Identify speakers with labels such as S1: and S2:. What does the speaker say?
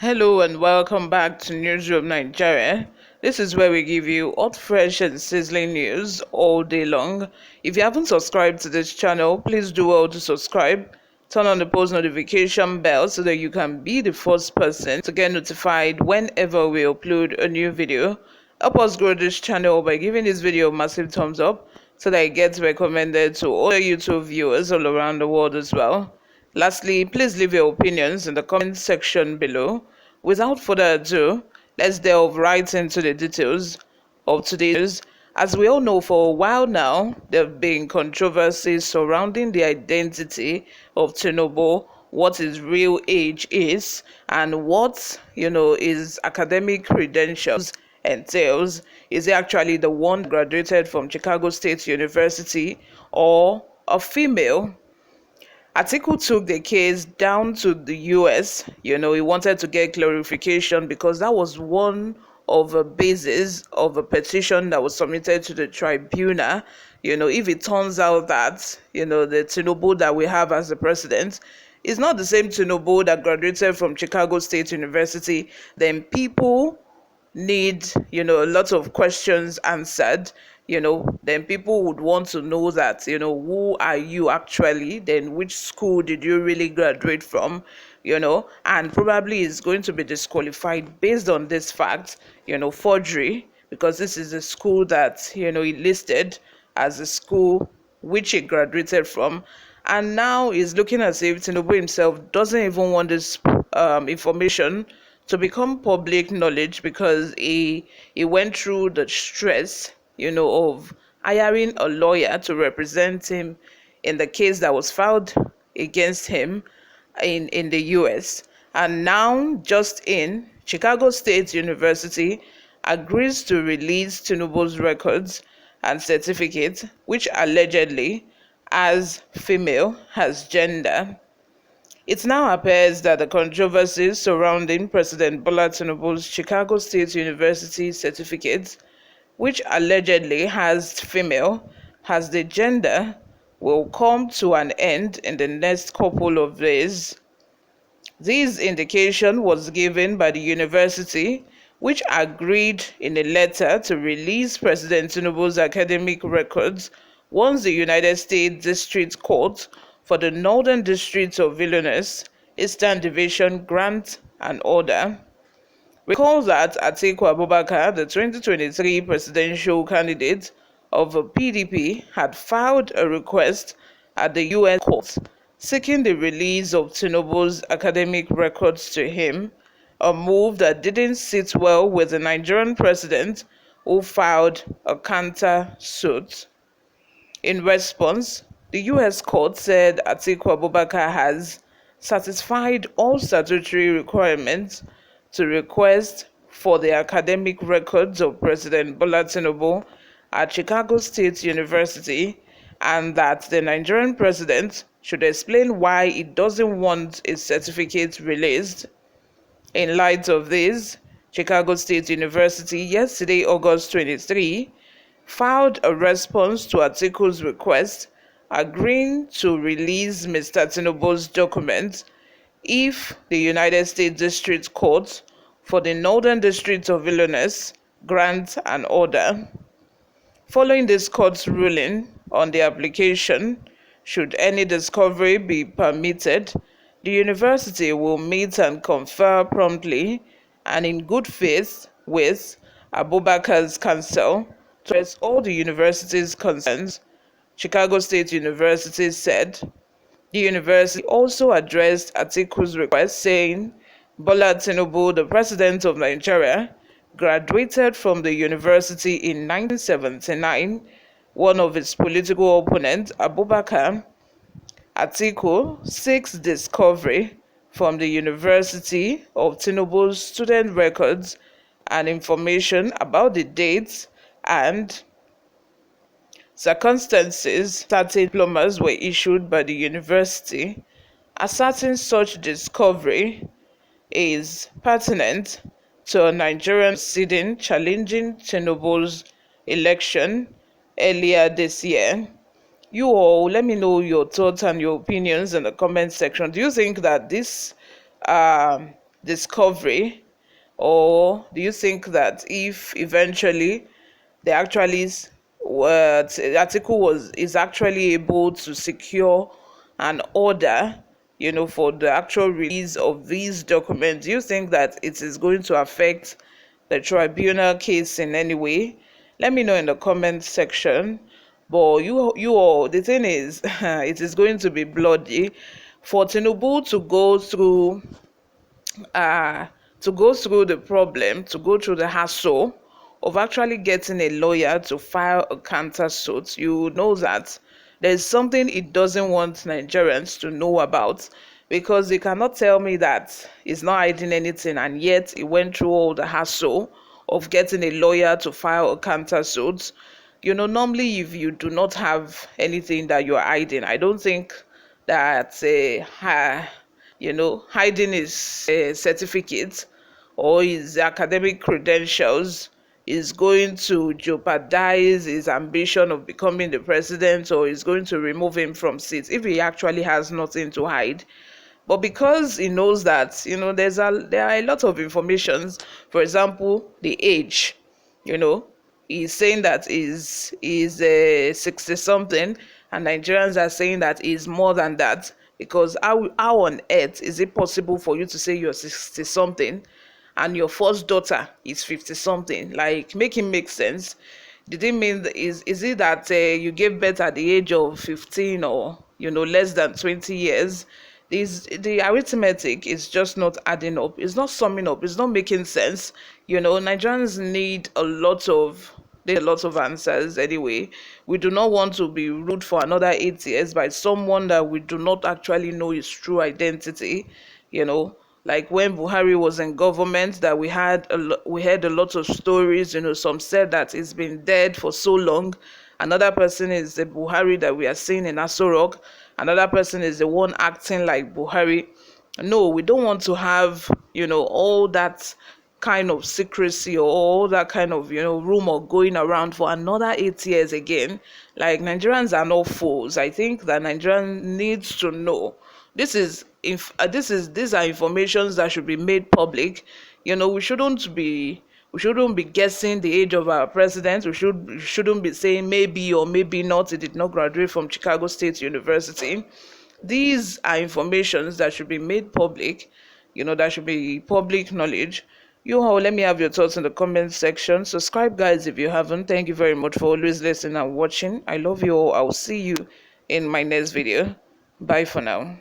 S1: Hello and welcome back to Newsroom Nigeria. This is where we give you hot, fresh, and sizzling news all day long. If you haven't subscribed to this channel, please do well to subscribe. Turn on the post notification bell so that you can be the first person to get notified whenever we upload a new video. Help us grow this channel by giving this video a massive thumbs up so that it gets recommended to other YouTube viewers all around the world as well. Lastly, please leave your opinions in the comment section below. Without further ado, let's delve right into the details of today's news. As we all know, for a while now, there have been controversies surrounding the identity of Tinubu, what his real age is, and what, his academic credentials entails. Is he actually the one graduated from Chicago State University or a female? Atiku took the case down to the US. He wanted to get clarification because that was one of the bases of a petition that was submitted to the tribunal. If it turns out that, the Tinubu that we have as the president is not the same Tinubu that graduated from Chicago State University, then people need a lot of questions answered. Then people would want to know that, who are you actually, then which school did you really graduate from, and probably is going to be disqualified based on this fact, forgery, because this is a school that he listed as a school which he graduated from. And now he's looking as if Tinubu himself doesn't even want this information to become public knowledge, because he went through the stress, of hiring a lawyer to represent him in the case that was filed against him in the US. And now, just in, Chicago State University agrees to release Tinubu's records and certificates, which allegedly, as female, has gender. It now appears that the controversies surrounding President Bola Tinubu's Chicago State University certificate, which allegedly has female, has the gender, will come to an end in the next couple of days. This indication was given by the university, which agreed in a letter to release President Tinubu's academic records once the United States District Court for the Northern District of Illinois, Eastern Division, grant an order. Recall that Atiku Abubakar, the 2023 presidential candidate of the PDP, had filed a request at the U.S. court seeking the release of Tinubu's academic records to him, a move that didn't sit well with the Nigerian president, who filed a counter suit. In response, the U.S. court said Atiku Abubakar has satisfied all statutory requirements to request for the academic records of President Bola Tinubu at Chicago State University, and that the Nigerian president should explain why he doesn't want his certificate released. In light of this, Chicago State University yesterday, August 23, filed a response to Atiku's request, agreeing to release Mr. Tinubu's documents if the United States District Court for the Northern District of Illinois grants an order. Following this court's ruling on the application, should any discovery be permitted, the university will meet and confer promptly and in good faith with Abubakar's counsel to address all the university's concerns, Chicago State University said. The university also addressed Atiku's request, saying Bola Tinubu, the president of Nigeria, graduated from the university in 1979. One of his political opponents, Abubakar Atiku, seeks discovery from the University of Tinubu's student records and information about the dates and circumstances certain diplomas were issued by the university. Asserting such discovery is pertinent to a Nigerian proceeding challenging Tinubu's election earlier this year. You all, let me know your thoughts and your opinions in the comment section. Do you think that this discovery, or do you think that if eventually the the article is actually able to secure an order, for the actual release of these documents, do you think that it is going to affect the tribunal case in any way? Let me know in the comment section. But you all, the thing is, it is going to be bloody for Tinubu uh to go through the problem, to go through the hassle of actually getting a lawyer to file a counter suit. You know that there's something he doesn't want Nigerians to know about, because he cannot tell me that he's not hiding anything, and yet he went through all the hassle of getting a lawyer to file a counter suit. Normally, if you do not have anything that you're hiding, I don't think that hiding his certificate or his academic credentials is going to jeopardize his ambition of becoming the president, or is going to remove him from seats if he actually has nothing to hide. But because he knows that, there are a lot of informations. For example, the age. you know he's saying that is 60 something, and Nigerians are saying that is more than that. Because how on earth is it possible for you to say you're 60 something and your first daughter is 50 something? Like, make it make sense. Did it mean is it that you gave birth at the age of 15, or less than 20 years? The arithmetic is just not adding up. It's not summing up. It's not making sense. Nigerians need a lot of answers anyway. We do not want to be ruled for another 8 years by someone that we do not actually know his true identity. you know like when Buhari was in government, that we heard a lot of stories. Some said that he's been dead for so long. Another person is the Buhari that we are seeing in Aso Rock. Another person is the one acting like Buhari. No, we don't want to have all that kind of secrecy, or all that kind of rumor going around for another 8 years again. Like, Nigerians are not fools. I think that Nigerians needs to know. These are informations that should be made public. We shouldn't be guessing the age of our president. We shouldn't be saying maybe or maybe not. He did not graduate from Chicago State University. These are informations that should be made public. That should be public knowledge. You all, let me have your thoughts in the comment section. Subscribe, guys, if you haven't. Thank you very much for always listening and watching. I love you all. I'll see you in my next video. Bye for now.